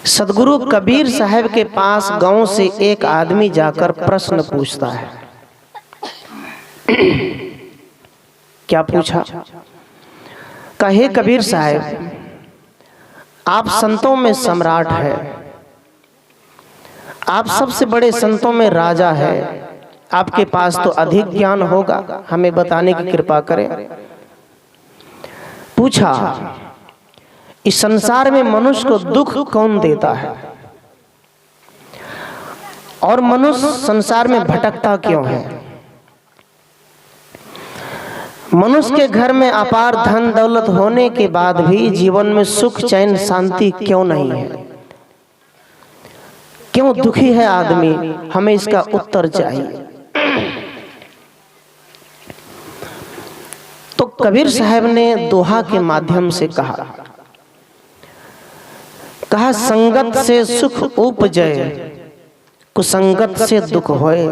सदगुरु कबीर साहब के पास गांव से एक आदमी जाकर प्रश्न पूछता है। क्या पूछा? कहे कबीर साहब, आप संतों में सम्राट है, आप सबसे बड़े संतों में राजा है, आपके पास तो अधिक ज्ञान होगा, हमें बताने की कृपा करें। पूछा, इस संसार में मनुष्य को दुख कौन देता है और मनुष्य संसार में भटकता क्यों है? मनुष्य के घर में अपार धन दौलत होने के बाद भी जीवन में सुख चैन शांति क्यों नहीं है? क्यों दुखी है आदमी? हमें इसका उत्तर चाहिए। तो कबीर साहब ने दोहा के माध्यम से कहा, संगत से सुख उपजय, कुसंगत से दुख होए।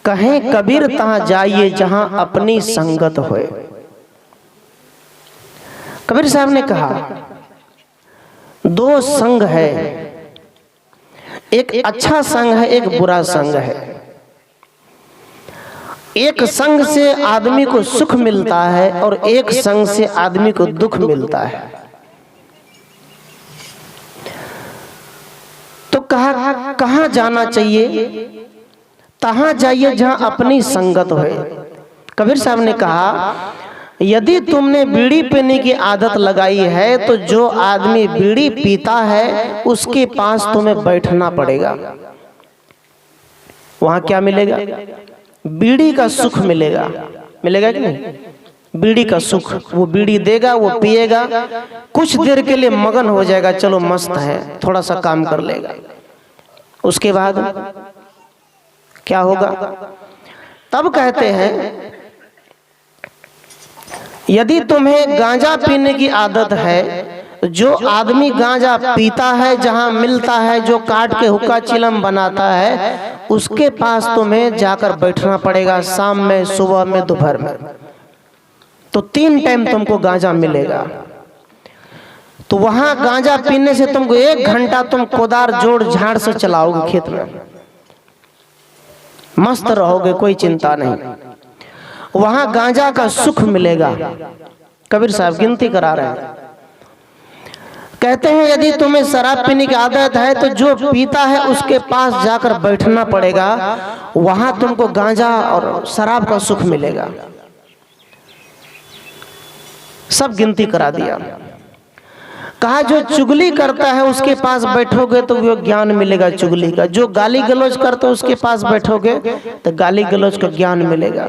कहें कबीर तहां जाइए जहां अपनी संगत होए। कबीर साहब ने कहा, दो संग है, एक अच्छा संग है, एक बुरा संग है। एक संग से आदमी को सुख मिलता है और एक संग से आदमी को दुख मिलता है। तो कहा कहां जाना चाहिए? तहां जाइए जहां अपनी संगत होए। कबीर साहब ने कहा, यदि तुमने बीड़ी पीने की आदत लगाई है तो जो आदमी बीड़ी पीता है उसके पास तुम्हें बैठना पड़ेगा। वहां क्या मिलेगा? बीड़ी का सुख मिलेगा। मिलेगा कि नहीं? बीड़ी का सुख, वो बीड़ी देगा, वो पिएगा, कुछ देर के लिए मगन हो जाएगा, चलो मस्त है, थोड़ा सा काम कर लेगा। उसके बाद क्या होगा? तब कहते हैं, यदि तुम्हें गांजा पीने की आदत है, जो आदमी गांजा पीता है, जहां मिलता है, जो काट के हुक्का चिलम बनाता है, उसके पास तुम्हें जाकर बैठना पड़ेगा, शाम में, सुबह में, दोपहर में। तो 3 टाइम तुमको गांजा मिलेगा। तो वहां गांजा पीने से तुमको 1 घंटा तुम कोदार जोड़ झाड़ से चलाओगे खेत में, मस्त रहोगे, कोई चिंता नहीं। वहां गांजा का सुख मिलेगा। कबीर साहब गिनती करा रहे हैं। कहते हैं, यदि तुम्हें शराब पीने की आदत है तो जो पीता है उसके पास जाकर बैठना पड़ेगा, वहां तुमको गांजा और शराब का सुख मिलेगा। सब गिनती करा दिया। कहा, जो चुगली करता है उसके पास बैठोगे तो वो ज्ञान मिलेगा चुगली का। जो गाली गलौज करता है उसके पास बैठोगे तो गाली गलौज का ज्ञान मिलेगा।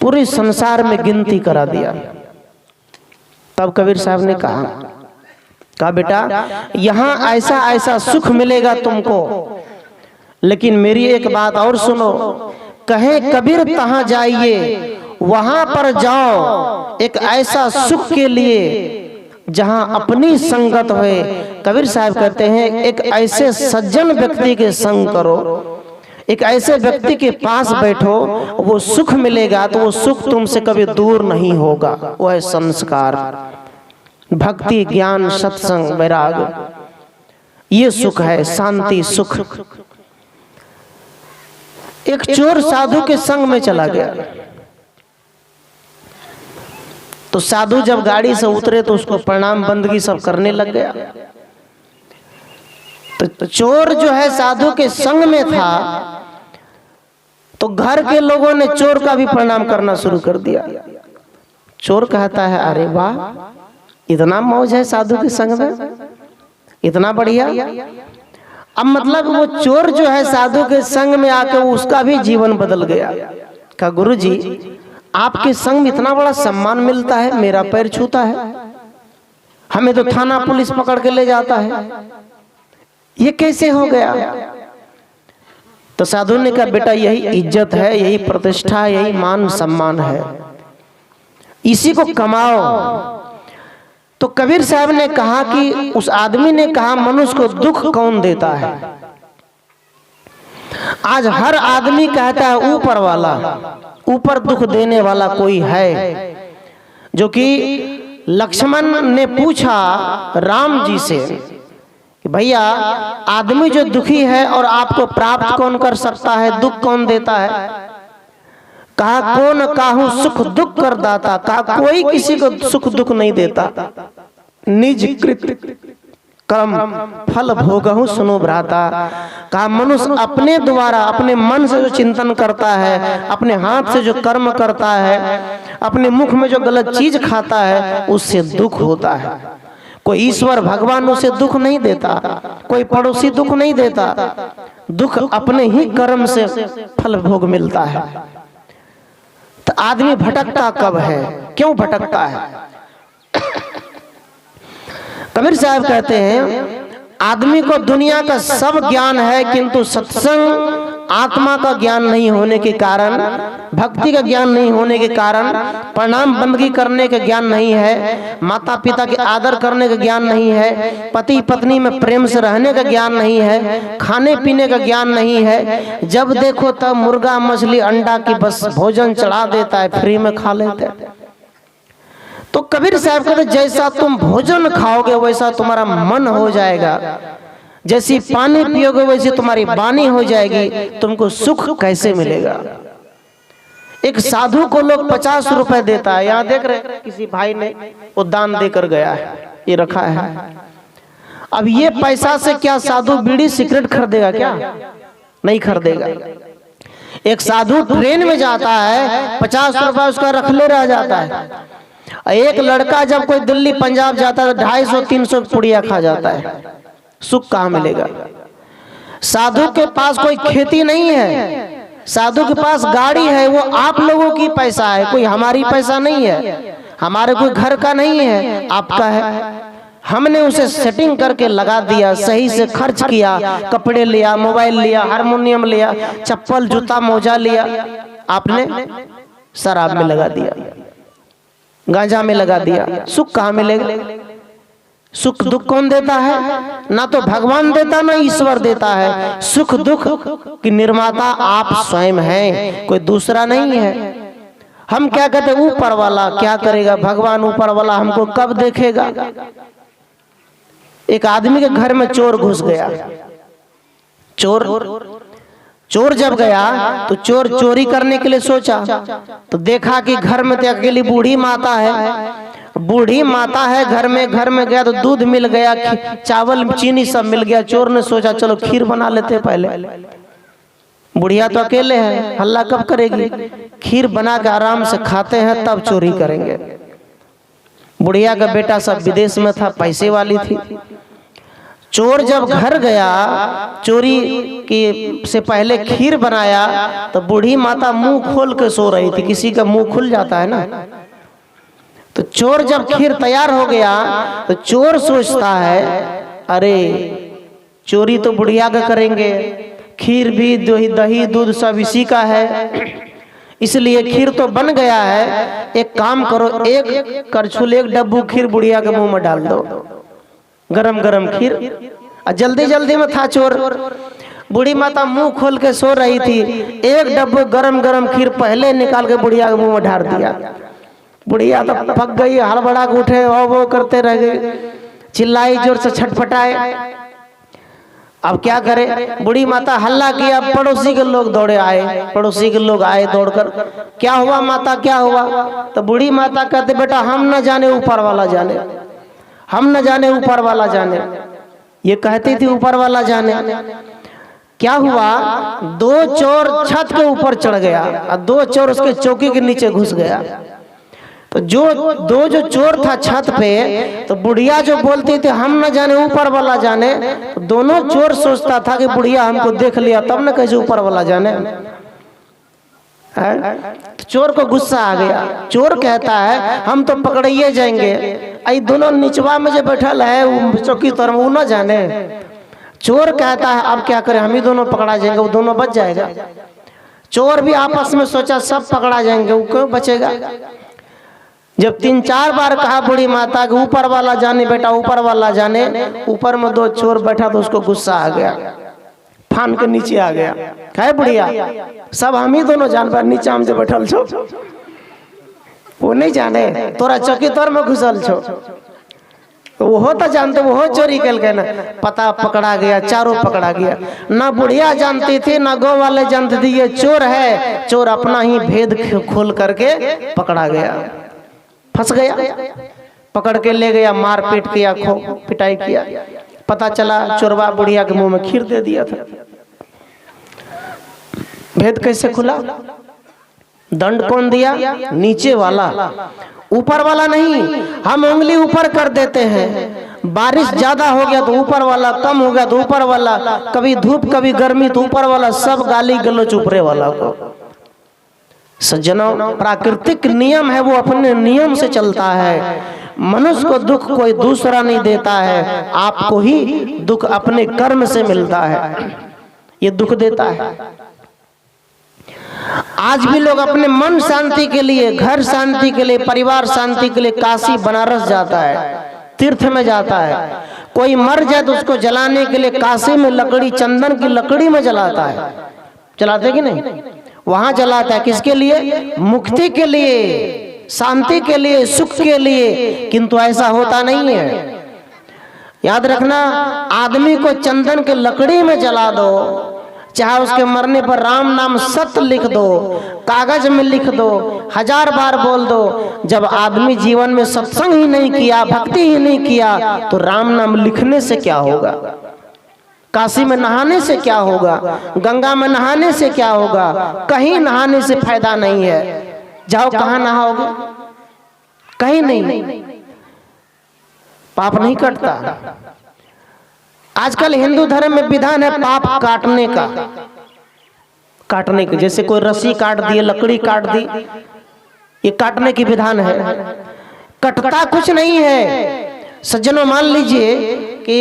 पूरे संसार में गिनती करा दिया। तब कबीर साहब ने कहा बेटा, यहां ऐसा ऐसा सुख मिलेगा तुमको, लेकिन मेरी एक बात और सुनो। कहे कबीर तहां जाइए, वहां पर जाओ एक ऐसा सुख के लिए जहां अपनी संगत होए। कबीर साहब कहते हैं, एक ऐसे सज्जन व्यक्ति के संग करो, एक ऐसे व्यक्ति के पास बैठो, वो सुख मिलेगा। तो वो सुख तुमसे कभी दूर नहीं होगा। वो है संस्कार, भक्ति, ज्ञान, सत्संग, वैराग। ये सुख है, शांति सुख। एक चोर साधु के संग में चला गया। तो साधु जब गाड़ी से उतरे तो उसको प्रणाम बंदगी सब करने लग गया। तो चोर जो है साधु के संग में था, तो घर के लोगों ने चोर का भी प्रणाम करना शुरू कर दिया। चोर कहता है, अरे वाह, इतना मौज है साधु के संग में, इतना बढ़िया। अब मतलब वो चोर जो है साधु के संग में आके उसका भी जीवन बदल गया। कहा, गुरु जी, आपके संग में इतना बड़ा सम्मान मिलता है, मेरा पैर छूता है, हमें तो थाना पुलिस पकड़ के ले जाता है, ये कैसे हो गया? तो साधु ने कहा, बेटा यही इज्जत है, यही प्रतिष्ठा, यही मान सम्मान है, इसी को कमाओ। तो कबीर साहब ने कहा कि उस आदमी ने कहा, मनुष्य को दुख कौन देता है? आज हर आदमी कहता है ऊपर वाला, ऊपर दुख देने वाला कोई है, जो कि लक्ष्मण ने पूछा राम जी से कि भैया आदमी जो दुखी है और आपको प्राप्त कौन कर सकता है, दुख कौन देता है? कहा कौन काहू सुख दुख कर दाता। कहा कोई किसी को सुख दुख नहीं देता। निज कृत कर्म फल भोगहु सुनो भ्राता। कहा मनुष्य अपने द्वारा अपने मन से जो चिंतन करता है, अपने हाथ से जो कर्म करता है, अपने मुख में जो गलत चीज खाता है, उससे दुख होता है। कोई ईश्वर भगवान उसे दुख नहीं देता, कोई पड़ोसी दुख नहीं देता। दुख अपने ही कर्म से फल भोग मिलता है। तो आदमी भटकता कब है, क्यों भटकता है? कबीर साहब कहते हैं आदमी को दुनिया का सब ज्ञान है, किंतु सत्संग आत्मा का ज्ञान नहीं होने के कारण, भक्ति का ज्ञान नहीं होने के कारण, प्रणाम बंदगी करने का ज्ञान नहीं है, माता पिता के आदर करने का ज्ञान नहीं है, पति पत्नी में प्रेम से रहने का ज्ञान नहीं है, खाने पीने का ज्ञान नहीं है। जब देखो तब मुर्गा मछली अंडा की बस भोजन चढ़ा देता है, फ्री में खा लेते हैं। तो कबीर साहब कहते जैसा तुम भोजन खाओगे वैसा तुम्हारा मन हो जाएगा, जैसी पानी पियोगे वैसी तुम्हारी वाणी हो जाएगी। तुमको सुख कैसे मिलेगा? एक साधु को लोग 50 रुपए देता है, यहाँ देख रहे किसी भाई ने वो दान देकर गया है, ये रखा है। अब ये पैसा से क्या साधु बीड़ी सिगरेट खरीदेगा? क्या नहीं खरीदेगा। एक साधु ट्रेन में जाता है, 50 रुपए उसका रखले रह जाता है। एक लड़का जब कोई दिल्ली पंजाब जाता है 250-300 पुड़िया खा जाता है। सुख कहाँ मिलेगा? साधु के पास कोई खेती नहीं है, साधु के पास गाड़ी है, वो आप लोगों की पैसा है, कोई हमारी पैसा नहीं है। हमारे कोई घर का नहीं है, आपका है। हमने उसे सेटिंग करके लगा दिया, सही से खर्च किया, कपड़े लिया, मोबाइल लिया, हारमोनियम लिया, चप्पल जूता मोजा लिया। आपने शराब में लगा दिया, गांजा में लगा दिया। सुख कहाँ मिलेगा? सुख दुख कौन देता है? ना तो भगवान देता, ना ईश्वर देता है। सुख दुख की निर्माता आप स्वयं हैं, कोई दूसरा नहीं है। हम क्या कहते हैं ऊपर वाला क्या करेगा, भगवान ऊपर वाला हमको कब देखेगा। एक आदमी के घर में चोर घुस गया। चोर जब गया तो चोर चोरी करने के लिए सोचा, तो देखा कि घर में तो अकेली बूढ़ी माता है। बूढ़ी माता है घर में गया तो दूध मिल गया, चावल चीनी सब मिल गया। चोर ने सोचा चलो खीर बना लेते हैं पहले, बुढ़िया तो अकेले है, हल्ला कब करेगी। खीर बना के आराम से खाते हैं, तब चोरी करेंगे। बुढ़िया का बेटा सब विदेश में था, पैसे वाली थी। चोर जब घर गया, चोरी की से पहले खीर बनाया, तो बूढ़ी माता मुंह खोल के सो रही थी। किसी का मुंह खुल जाता है ना। तो चोर जब खीर तैयार हो गया तो चोर सोचता है अरे चोरी तो बुढ़िया का करेंगे, खीर भी दही दूध सब इसी का है, इसलिए खीर तो बन गया है। एक काम करो, एक करछुल एक डब्बू खीर बुढ़िया के मुंह में डाल दो, गरम गरम खीर। और जल्दी जल्दी में था चोर। बूढ़ी माता मुंह खोल के सो रही थी, एक डब्बू गरम गरम खीर पहले निकाल के बुढ़िया के मुंह में ढार दिया। बुढ़िया तो पक गई, हड़बड़ा के उठे, वो करते रह गई, चिल्लाई जोर से, छटपटाए। अब क्या करे, बूढ़ी माता हल्ला किया, पड़ोसी के लोग दौड़े आए, पड़ोसी के लोग आए दौड़कर, क्या हुआ माता क्या हुआ। तो बूढ़ी माता कहते बेटा हम न जाने ऊपर वाला जाने, हम न जाने ऊपर वाला जाने। ये कहती थी ऊपर वाला जाने। क्या हुआ, दो चोर छत के ऊपर चढ़ गया और दो चोर उसके चौकी के नीचे घुस गया। तो जो चोर था छत पे, तो बुढ़िया जो बोलती थी हम न जाने ऊपर वाला जाने, तो दोनों चोर सोचता था कि बुढ़िया हमको देख लिया तब न कैसे ऊपर वाला जाने। तो चोर को गुस्सा आ गया। चोर कहता है हम तो पकड़िए जाएंगे, आई दोनों निचवा में जो बैठल है चौकी तर वो न जाने। चोर कहता है अब क्या करें, हम ही दोनों पकड़ा जाएंगे, वो दोनों बच जाएगा। चोर भी आपस में सोचा सब पकड़ा जाएंगे, वो क्यों बचेगा। जब 3-4 बार कहा बूढ़ी माता के ऊपर वाला जाने बेटा ऊपर वाला जाने, ऊपर में दो चोर बैठा तो उसको गुस्सा आ गया, फान के नीचे आ गया। कहे बुढ़िया सब हम ही दोनों जानवर नीचे हम जो बैठल छो, वो नहीं जाने तोरा चौकी तोर में घुसल छो, वो तो जानते, वो चोरी कल के ना पता पकड़ा गया, चारों पकड़ा गया। ना बुढ़िया जानती थी ना गाँव वाले जानते थे ये चोर है, चोर अपना ही भेद खोल करके पकड़ा गया, फंस गया, पकड़ के ले गया, मार पीट किया, पिटाई किया। पता चला चोरवा बुढ़िया के मुंह में खीर दे दिया था। भेद कैसे खुला? दंड कौन दिया? नीचे वाला, ऊपर वाला नहीं। हम उंगली ऊपर कर देते हैं, बारिश ज्यादा हो गया तो ऊपर वाला, कम हो गया तो ऊपर वाला, कभी धूप कभी गर्मी तो ऊपर वाला, सब गाली गलौज ऊपरे वाला को। सज्जनों, प्राकृतिक नियम है, वो अपने नियम से चलता है। मनुष्य को दुख कोई दूसरा नहीं देता है, आपको ही दुख अपने कर्म से मिलता है, ये दुख देता है। आज भी लोग अपने मन शांति के लिए, घर शांति के लिए, परिवार शांति के लिए काशी बनारस जाता है, तीर्थ में जाता है। कोई मर जाए तो उसको जलाने के लिए काशी में लकड़ी, चंदन की लकड़ी में जलाता है, जलाते कि नहीं? वहां जलाता है किसके लिए? मुक्ति के लिए, शांति के लिए, सुख के लिए। किंतु ऐसा होता नहीं है। याद रखना, आदमी को चंदन के लकड़ी में जला दो, चाहे उसके मरने पर राम नाम सत्य लिख दो, कागज में लिख दो, 1000 बार बोल दो, जब आदमी जीवन में सत्संग ही नहीं किया, भक्ति ही नहीं किया, तो राम नाम लिखने से क्या होगा? काशी में नहाने से क्या होगा? गंगा में नहाने से क्या होगा? कहीं नहाने से फायदा नहीं है। जाओ, कहाँ नहाओगे? कहीं नहीं, पाप नहीं कटता। आजकल हिंदू धर्म में विधान है पाप काटने का, काटने के, जैसे कोई रस्सी काट दी, लकड़ी काट दी, ये काटने की विधान है। कटता कुछ नहीं है। सज्जनों, मान लीजिए कि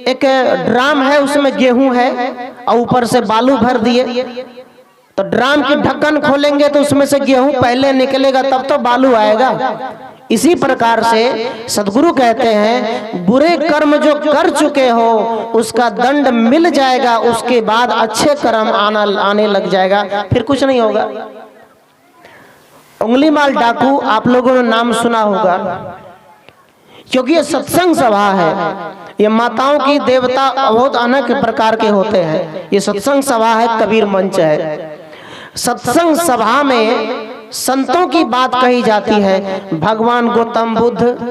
एक ड्राम है, उसमें गेहूं है और ऊपर से बालू भर दिए, तो ड्राम की ढक्कन खोलेंगे तो उसमें से गेहूं पहले निकलेगा, तब तो बालू आएगा। इसी प्रकार से सदगुरु कहते हैं, बुरे कर्म जो कर चुके हो उसका दंड मिल जाएगा, उसके बाद अच्छे कर्म आने लग जाएगा, फिर कुछ नहीं होगा। उंगली माल डाकू आप लोगों ने नाम सुना होगा, क्योंकि ये सत्संग सभा है। ये माताओं की देवता बहुत अनेक प्रकार के होते हैं। ये सत्संग सभा है, कबीर मंच है। सत्संग सभा में संतों की बात कही जाती है। भगवान गौतम बुद्ध,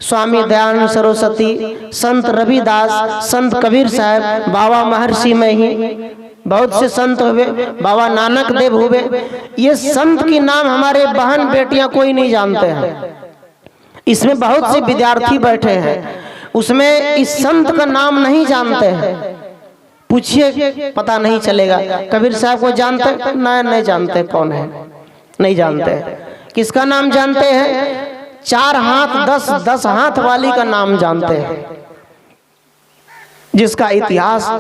स्वामी दयानंद सरस्वती, संत रविदास, संत कबीर साहब, बाबा महर्षि में ही बहुत से संत हुए, बाबा नानक देव हुए। ये संत की नाम हमारे बहन बेटियां कोई नहीं जानते हैं। इसमें बहुत से विद्यार्थी बैठे हैं, उसमें इस संत का नाम नहीं जानते हैं। पूछिए, पता नहीं चलेगा। कबीर साहब को जानते? नहीं जानते। कौन है? नहीं जानते। किसका नाम जानते हैं? 4 हाथ 10 हाथ वाली का नाम जानते हैं, जिसका इतिहास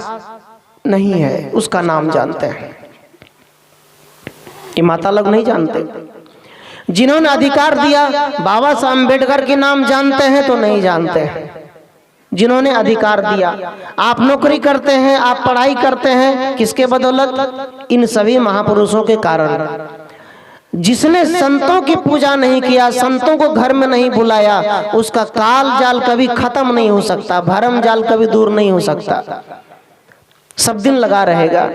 नहीं है उसका नाम जानते हैं। ये माता लोग नहीं जानते। जिन्होंने अधिकार दिया, बाबा साहब अम्बेडकर के नाम जानते हैं तो नहीं जानते हैं। जिन्होंने अधिकार दिया, आप नौकरी करते हैं, आप पढ़ाई करते हैं, किसके बदौलत? इन सभी महापुरुषों के कारण। जिसने संतों की पूजा नहीं किया, संतों को घर में नहीं बुलाया, उसका काल जाल कभी खत्म नहीं हो सकता, भरम जाल कभी दूर नहीं हो सकता, सब दिन लगा रहेगा।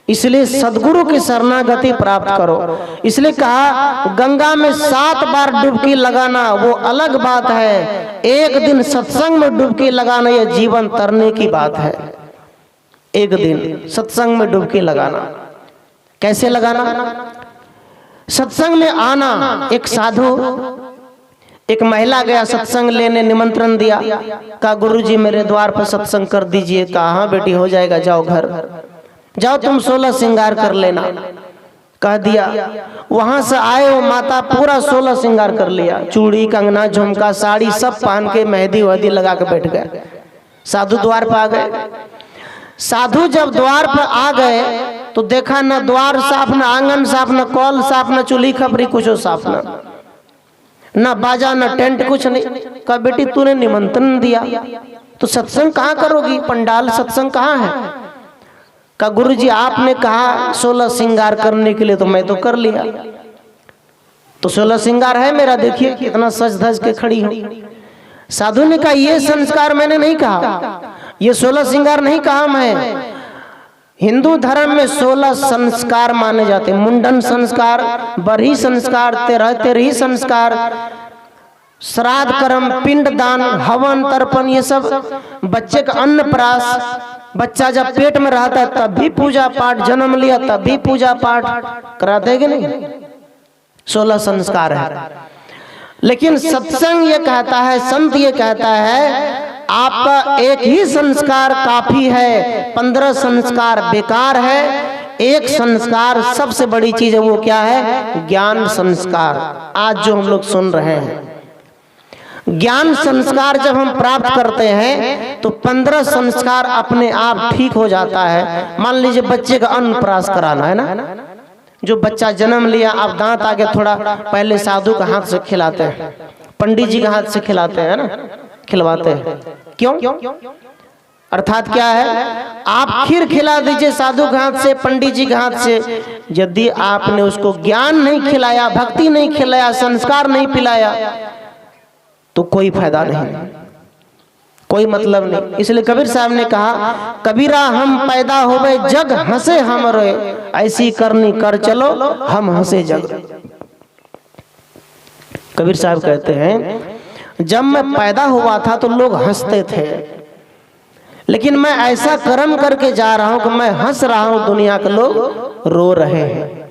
इसलिए सदगुरु की शरणागति प्राप्त करो। इसलिए कहा, गंगा में 7 बार डुबकी लगाना वो अलग बात है, एक दिन सत्संग में डुबकी लगाना यह जीवन तरने की बात है। एक दिन सत्संग में डुबकी लगाना। कैसे लगाना? सत्संग में आना। एक साधु, एक महिला गया सत्संग लेने, निमंत्रण दिया, कहा गुरुजी मेरे द्वार पर सत्संग कर दीजिए। कहा हाँ बेटी हो जाएगा, जाओ घर जाओ, तुम 16 श्रृंगार कर लेना। कह दिया। वहां से आए वो माता पूरा 16 श्रृंगार कर लिया, चूड़ी कंगना झुमका साड़ी सब पहन के मेहंदी वहदी लगा के बैठ गए। साधु द्वार पर आ गए। साधु जब द्वार पर आ गए तो देखा न द्वार साफ, न आंगन साफ, न कॉल साफ, न चूल्ही खपरी कुछ साफ, न बाजा न टेंट कुछ नहीं। कहा बेटी तूने निमंत्रण दिया तो सत्संग कहाँ करोगी? पंडाल सत्संग कहाँ है? कहा गुरुजी आपने कहा 16 श्रृंगार करने के लिए तो मैं तो कर लिया। तो 16 श्रृंगार है मेरा, देखिए कितना सज धज के खड़ी हूं। साधु ने कहा ये संस्कार मैंने नहीं कहा, ये 16 श्रृंगार नहीं कहा मैं। हिंदू धर्म में 16 संस्कार माने जाते हैं। मुंडन संस्कार, बरही संस्कार, तेरही संस्कार, श्राद्ध कर्म, पिंड दान, हवन, तर्पण, ये सब बच्चे का अन्नप्राश, बच्चा जब पेट में रहता है तब भी पूजा पाठ, जन्म लिया तब भी पूजा पाठ कराते हैं कि नहीं? 16 संस्कार है। लेकिन सत्संग ये कहता है, संत ये कहता है आपका एक ही संस्कार काफी है, 15 संस्कार बेकार है। एक संस्कार सबसे बड़ी चीज है, वो क्या है? ज्ञान संस्कार। आज जो हम लोग सुन रहे हैं, ज्ञान संस्कार जब हम प्राप्त करते हैं तो 15 संस्कार अपने आप ठीक हो जाता है। मान लीजिए बच्चे का अन्नप्राश कराना है ना, जो बच्चा जन्म लिया, आप दांत आगे थोड़ा पहले साधु का हाथ से खिलाते हैं, पंडित जी के हाथ से खिलाते हैं ना, खिलवाते हैं। क्यों? अर्थात क्या है, आप खीर खिला दीजिए साधु के हाथ से, पंडित जी के हाथ से, यदि आपने उसको ज्ञान नहीं खिलाया, भक्ति नहीं खिलाया, संस्कार नहीं पिलाया तो कोई फायदा नहीं, कोई मतलब नहीं। इसलिए कबीर साहब ने कहा, कबीरा हम पैदा होवे जग हंसे हमरे, ऐसी करनी कर चलो हम हंसे जग। कबीर साहब कहते हैं जब मैं पैदा हुआ था तो लोग हंसते थे, लेकिन मैं ऐसा कर्म करके जा रहा हूं कि मैं हंस रहा हूं, दुनिया के लोग रो रहे हैं।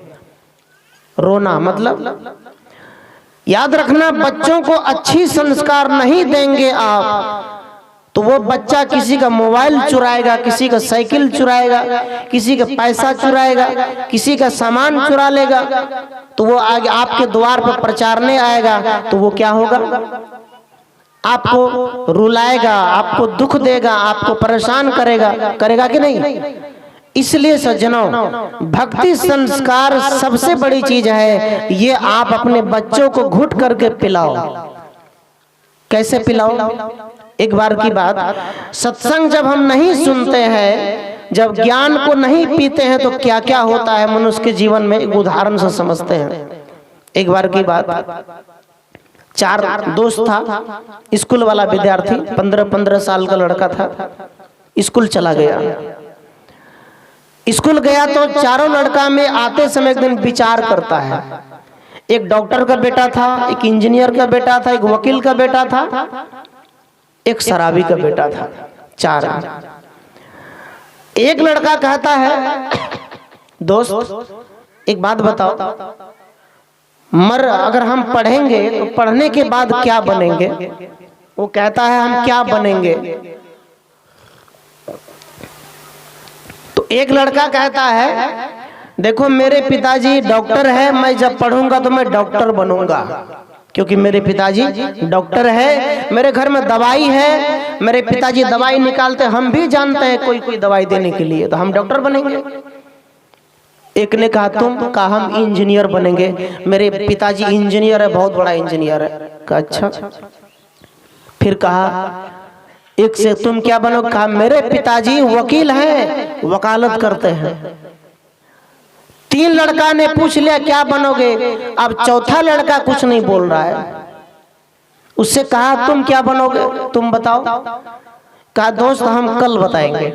रोना मतलब याद रखना, बच्चों को अच्छी संस्कार नहीं देंगे आप तो वो बच्चा किसी का मोबाइल चुराएगा, किसी का साइकिल चुराएगा, किसी का पैसा चुराएगा, किसी का सामान चुरा लेगा, तो वो आगे आपके द्वार पर प्रचारने आएगा तो वो क्या होगा? आपको रुलाएगा, आपको दुख देगा, आपको परेशान करेगा, करेगा कि नहीं? इसलिए सज्जनों, भक्ति संस्कार सबसे बड़ी चीज है। ये आप अपने बच्चों को घुट करके पिलाओ। कैसे पिलाओ? एक बार की बात, सत्संग जब हम नहीं सुनते हैं, जब ज्ञान को नहीं पीते हैं तो क्या क्या होता है मनुष्य के जीवन में, एक उदाहरण से समझते हैं। एक बार की बात, 4 दोस्त था, स्कूल वाला विद्यार्थी, 15-15 साल का लड़का था, स्कूल चला गया। स्कूल गया तो चारों लड़का में आते समय एक दिन विचार करता है। एक डॉक्टर का बेटा था, एक इंजीनियर का बेटा था, एक वकील का बेटा था, एक शराबी का बेटा था, 4। एक लड़का कहता है, दोस्त एक बात बताओ, अगर हम पढ़ेंगे तो पढ़ने के बाद क्या बनेंगे? वो कहता है हम क्या बनेंगे? तो एक लड़का कहता है देखो मेरे पिताजी डॉक्टर है, मैं जब पढ़ूंगा तो मैं डॉक्टर बनूंगा, क्योंकि मेरे पिताजी डॉक्टर है। मेरे घर में दवाई है, मेरे पिताजी दवाई निकालते, हम भी जानते हैं कोई कोई दवाई देने के लिए, तो हम डॉक्टर बनेंगे। एक ने कहा तुम? कहा हम इंजीनियर बनेंगे, मेरे पिताजी इंजीनियर है, बहुत बड़ा इंजीनियर है। कहा अच्छा। फिर कहा एक से तुम क्या बनोगे? कहा मेरे पिताजी वकील हैं, वकालत करते हैं। 3 लड़का ने पूछ लिया क्या बनोगे? अब चौथा लड़का कुछ नहीं बोल रहा है। उससे कहा तुम क्या बनोगे, तुम बताओ। कहा दोस्त हम कल बताएंगे।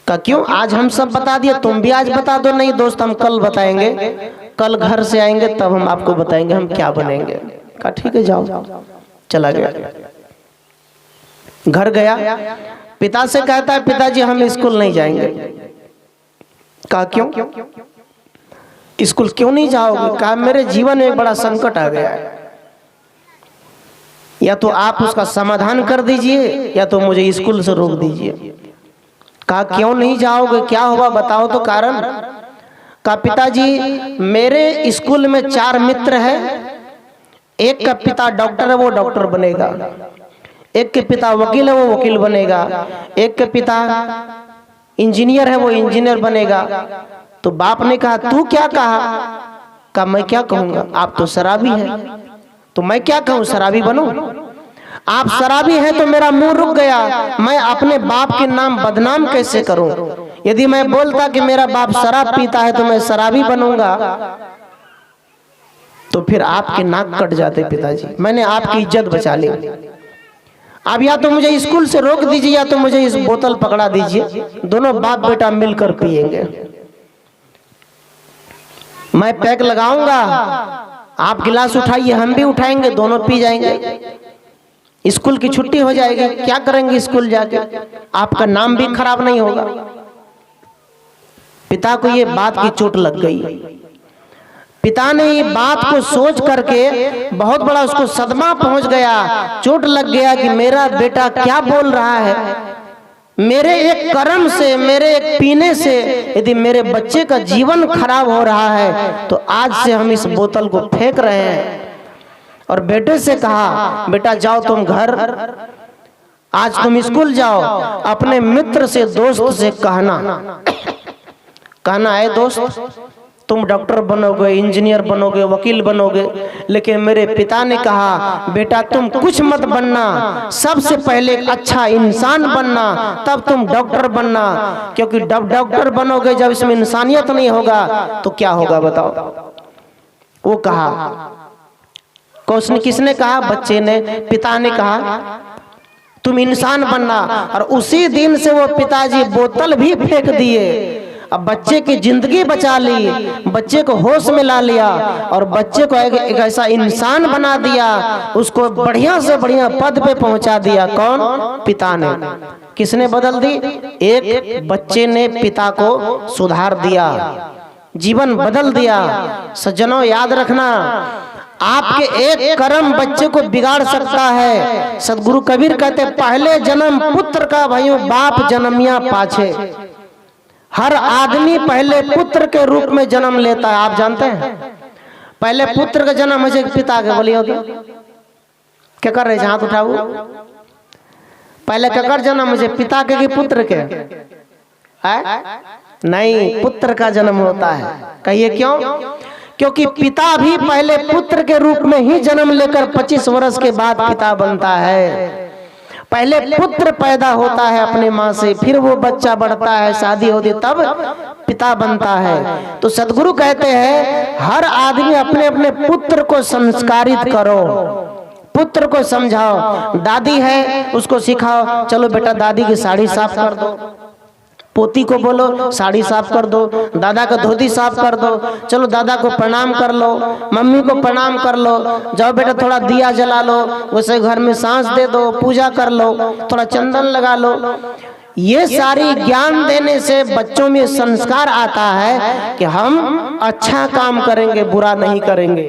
कहा क्यों? आज हम सब बता दिए, तुम भी आज बता दो। नहीं दोस्त हम कल बताएंगे, कल घर से आएंगे तब हम आपको बताएंगे हम क्या बनेंगे। कहा ठीक है जाओ। चला गया, घर गया, पिता से कहता है पिताजी हम स्कूल नहीं जाएंगे। कहा क्यों? स्कूल क्यों नहीं जाओगे? कहा मेरे जीवन में बड़ा संकट आ गया है, या तो आप उसका समाधान कर दीजिए या तो मुझे स्कूल से रोक दीजिए। कहा क्यों नहीं जाओगे, क्या हुआ बताओ तो कारण। कहा पिताजी मेरे स्कूल में 4 मित्र हैं, एक का पिता डॉक्टर है वो डॉक्टर बनेगा, एक के पिता वकील है वो वकील बनेगा, एक के पिता इंजीनियर है वो इंजीनियर बनेगा। तो बाप ने कहा तू क्या कहा? कहा मैं क्या कहूंगा, आप तो शराबी हैं, तो मैं क्या कहूं शराबी बनूं? आप शराबी हैं तो मेरा मुंह रुक गया, मैं अपने बाप के नाम बदनाम कैसे करूं? यदि मैं बोलता कि मेरा बाप शराब पीता है तो मैं शराबी बनूंगा, तो फिर आपके नाक कट जाते पिताजी। मैंने आपकी इज्जत बचा ली। अब या तो मुझे स्कूल से रोक दीजिए या तो मुझे इस बोतल पकड़ा दीजिए, दोनों बाप बेटा मिलकर पिएंगे। मैं पैक लगाऊंगा, आप गिलास उठाइए, हम भी उठाएंगे, दोनों पी जाएंगे, स्कूल की छुट्टी हो जाएगी। क्या करेंगे स्कूल जाके? आपका नाम भी खराब नहीं होगा। पिता को ये बात की चोट लग गई। पिता ने ये बात को सोच करके बहुत बड़ा उसको सदमा पहुंच गया, चोट लग गया कि मेरा बेटा क्या बोल रहा है। मेरे एक कर्म से, मेरे एक पीने से यदि मेरे बच्चे का जीवन खराब हो रहा है तो आज से हम इस बोतल को फेंक रहे हैं। और बेटे से कहा, बेटा जाओ तुम घर, आज तुम स्कूल जाओ, अपने मित्र से, दोस्त से कहना है दोस्त तुम डॉक्टर बनोगे, इंजीनियर बनोगे, वकील बनोगे, लेकिन मेरे पिता ने कहा बेटा तुम कुछ मत बनना, सबसे पहले अच्छा इंसान बनना, तब तुम डॉक्टर बनना, क्योंकि डॉक्टर बनोगे जब इसमें इंसानियत नहीं होगा तो क्या होगा बताओ। वो कहा, किसने कहा? बच्चे ने। पिता ने कहा तुम इंसान बनना, और उसी दिन से वो पिताजी बोतल भी फेंक दिए। अब बच्चे की जिंदगी बचा ली, बच्चे को होश में ला लिया और बच्चे को एक ऐसा इंसान बना दिया, उसको बढ़िया से बढ़िया पद पे पहुंचा दिया। कौन? पिता ने। किसने बदल दी? एक बच्चे ने पिता को सुधार दिया, जीवन बदल दिया। सज्जनों याद रखना, आपके एक कर्म बच्चे को बिगाड़ सकता है। सदगुरु कबीर कहते पहले जन्म पुत्र का भइयो बाप जन्मिया पाछे। हर आदमी पहले पुत्र के रूप में जन्म लेता है। आप जानते हैं पहले पुत्र का जन्म है पिता के। बोलिए तो क्या कर रहे हैं? हाथ उठाओ। पहले ककर जन्म मुझे पिता के कि पुत्र के? नहीं, पुत्र का जन्म होता है। कहिए क्यों? क्योंकि पिता भी पहले पुत्र के रूप में ही जन्म लेकर 25 वर्ष के बाद पिता बनता है। पहले पुत्र पैदा होता है अपने माँ से, फिर वो बच्चा बढ़ता है, शादी होती तब पिता बनता है। तो सदगुरु कहते हैं हर आदमी अपने अपने पुत्र को संस्कारित करो, पुत्र को समझाओ। दादी है उसको सिखाओ, चलो बेटा दादी की साड़ी साफ कर दो। पोती को बोलो साड़ी साफ कर दो। दादा का धोती साफ कर दो, चलो दादा को प्रणाम कर लो, मम्मी को प्रणाम कर लो, जाओ बेटा थोड़ा दिया जला लो, वैसे घर में सांस दे दो, पूजा कर लो, थोड़ा चंदन लगा लो। ये सारी ज्ञान देने से बच्चों में संस्कार आता है कि हम अच्छा काम करेंगे, बुरा नहीं करेंगे।